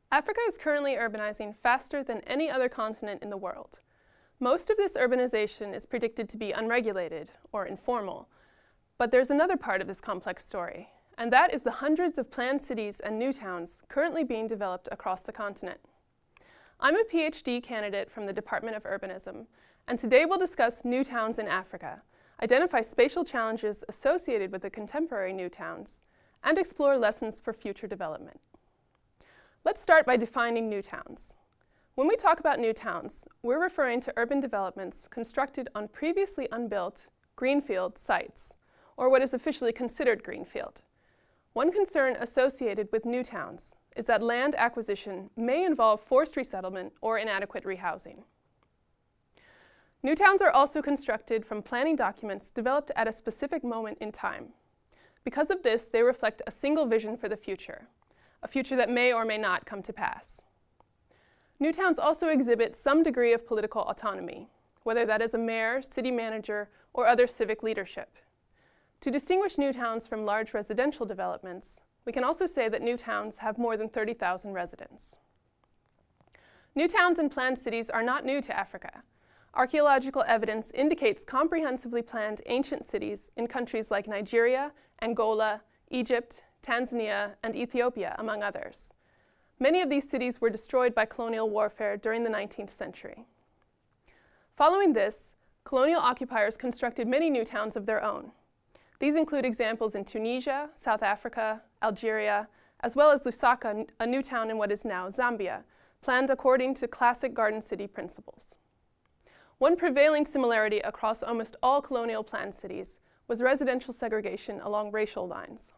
Africa is currently urbanizing faster than any other continent in the world. Most of this urbanization is predicted to be unregulated or informal. But there's another part of this complex story, and that is the hundreds of planned cities and new towns currently being developed across the continent. I'm a PhD candidate from the Department of Urbanism, and today we'll discuss new towns in Africa, identify spatial challenges associated with the contemporary new towns, and explore lessons for future development. Let's start by defining new towns. When we talk about new towns, we're referring to urban developments constructed on previously unbuilt greenfield sites, or what is officially considered greenfield. One concern associated with new towns is that land acquisition may involve forced resettlement or inadequate rehousing. New towns are also constructed from planning documents developed at a specific moment in time. Because of this, they reflect a single vision for the future, a future that may or may not come to pass. New towns also exhibit some degree of political autonomy, whether that is a mayor, city manager, or other civic leadership. To distinguish new towns from large residential developments, we can also say that new towns have more than 30,000 residents. New towns and planned cities are not new to Africa. Archaeological evidence indicates comprehensively planned ancient cities in countries like Nigeria, Angola, Egypt, Tanzania, and Ethiopia, among others. Many of these cities were destroyed by colonial warfare during the 19th century. Following this, colonial occupiers constructed many new towns of their own. These include examples in Tunisia, South Africa, Algeria, as well as Lusaka, a new town in what is now Zambia, planned according to classic garden city principles. One prevailing similarity across almost all colonial planned cities was residential segregation along racial lines.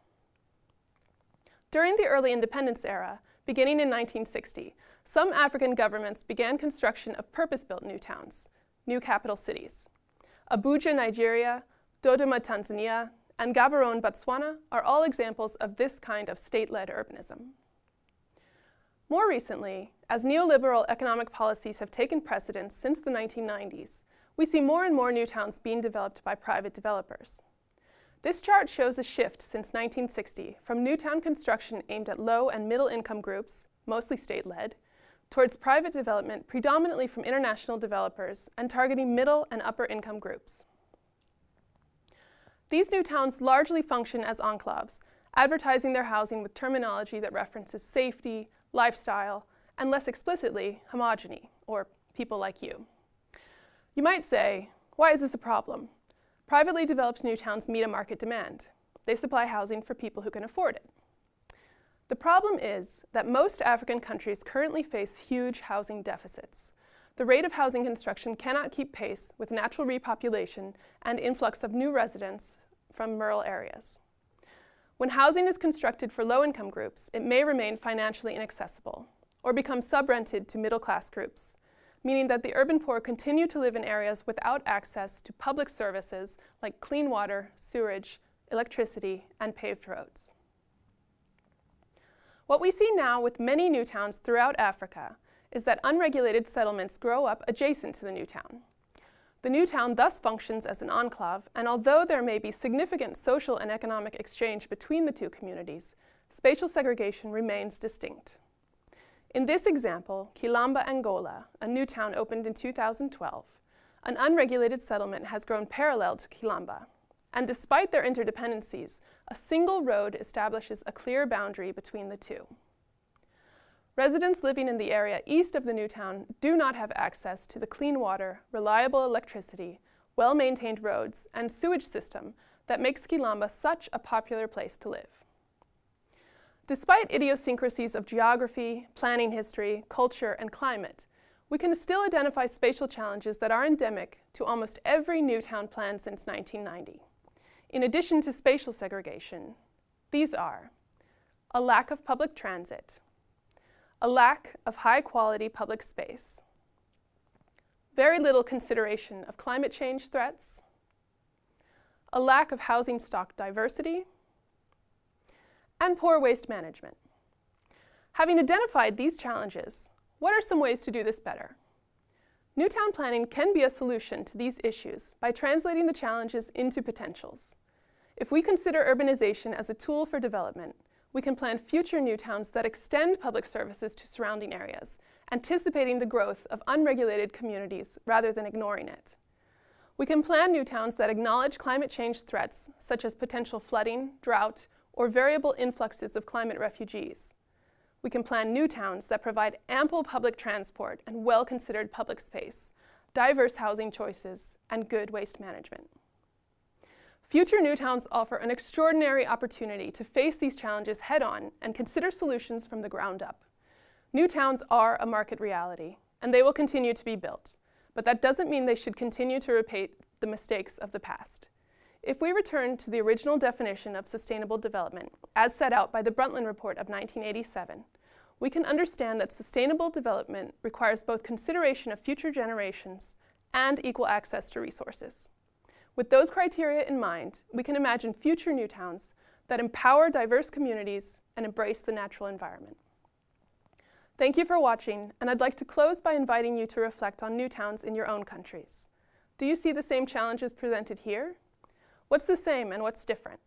During the early independence era, beginning in 1960, some African governments began construction of purpose-built new towns, new capital cities. Abuja, Nigeria, Dodoma, Tanzania, and Gaborone, Botswana are all examples of this kind of state-led urbanism. More recently, as neoliberal economic policies have taken precedence since the 1990s, we see more and more new towns being developed by private developers. This chart shows a shift since 1960 from new town construction aimed at low and middle income groups, mostly state-led, towards private development predominantly from international developers and targeting middle and upper income groups. These new towns largely function as enclaves, advertising their housing with terminology that references safety, lifestyle, and less explicitly, homogeny, or people like you. You might say, why is this a problem? Privately developed new towns meet a market demand. They supply housing for people who can afford it. The problem is that most African countries currently face huge housing deficits. The rate of housing construction cannot keep pace with natural repopulation and influx of new residents from rural areas. When housing is constructed for low-income groups, it may remain financially inaccessible or become sub-rented to middle-class groups, meaning that the urban poor continue to live in areas without access to public services like clean water, sewerage, electricity, and paved roads. What we see now with many new towns throughout Africa is that unregulated settlements grow up adjacent to the new town. The new town thus functions as an enclave, and although there may be significant social and economic exchange between the two communities, spatial segregation remains distinct. In this example, Quilamba, Angola, a new town opened in 2012, an unregulated settlement has grown parallel to Quilamba, and despite their interdependencies, a single road establishes a clear boundary between the two. Residents living in the area east of the new town do not have access to the clean water, reliable electricity, well-maintained roads, and sewage system that makes Quilamba such a popular place to live. Despite idiosyncrasies of geography, planning history, culture, and climate, we can still identify spatial challenges that are endemic to almost every new town plan since 1990. In addition to spatial segregation, these are a lack of public transit, a lack of high-quality public space, very little consideration of climate change threats, a lack of housing stock diversity, and poor waste management. Having identified these challenges, what are some ways to do this better? New town planning can be a solution to these issues by translating the challenges into potentials. If we consider urbanization as a tool for development, we can plan future new towns that extend public services to surrounding areas, anticipating the growth of unregulated communities rather than ignoring it. We can plan new towns that acknowledge climate change threats, such as potential flooding, drought, or variable influxes of climate refugees. We can plan new towns that provide ample public transport and well-considered public space, diverse housing choices, and good waste management. Future new towns offer an extraordinary opportunity to face these challenges head-on and consider solutions from the ground up. New towns are a market reality, and they will continue to be built. But that doesn't mean they should continue to repeat the mistakes of the past. If we return to the original definition of sustainable development, as set out by the Brundtland Report of 1987, we can understand that sustainable development requires both consideration of future generations and equal access to resources. With those criteria in mind, we can imagine future new towns that empower diverse communities and embrace the natural environment. Thank you for watching, and I'd like to close by inviting you to reflect on new towns in your own countries. Do you see the same challenges presented here? What's the same and what's different?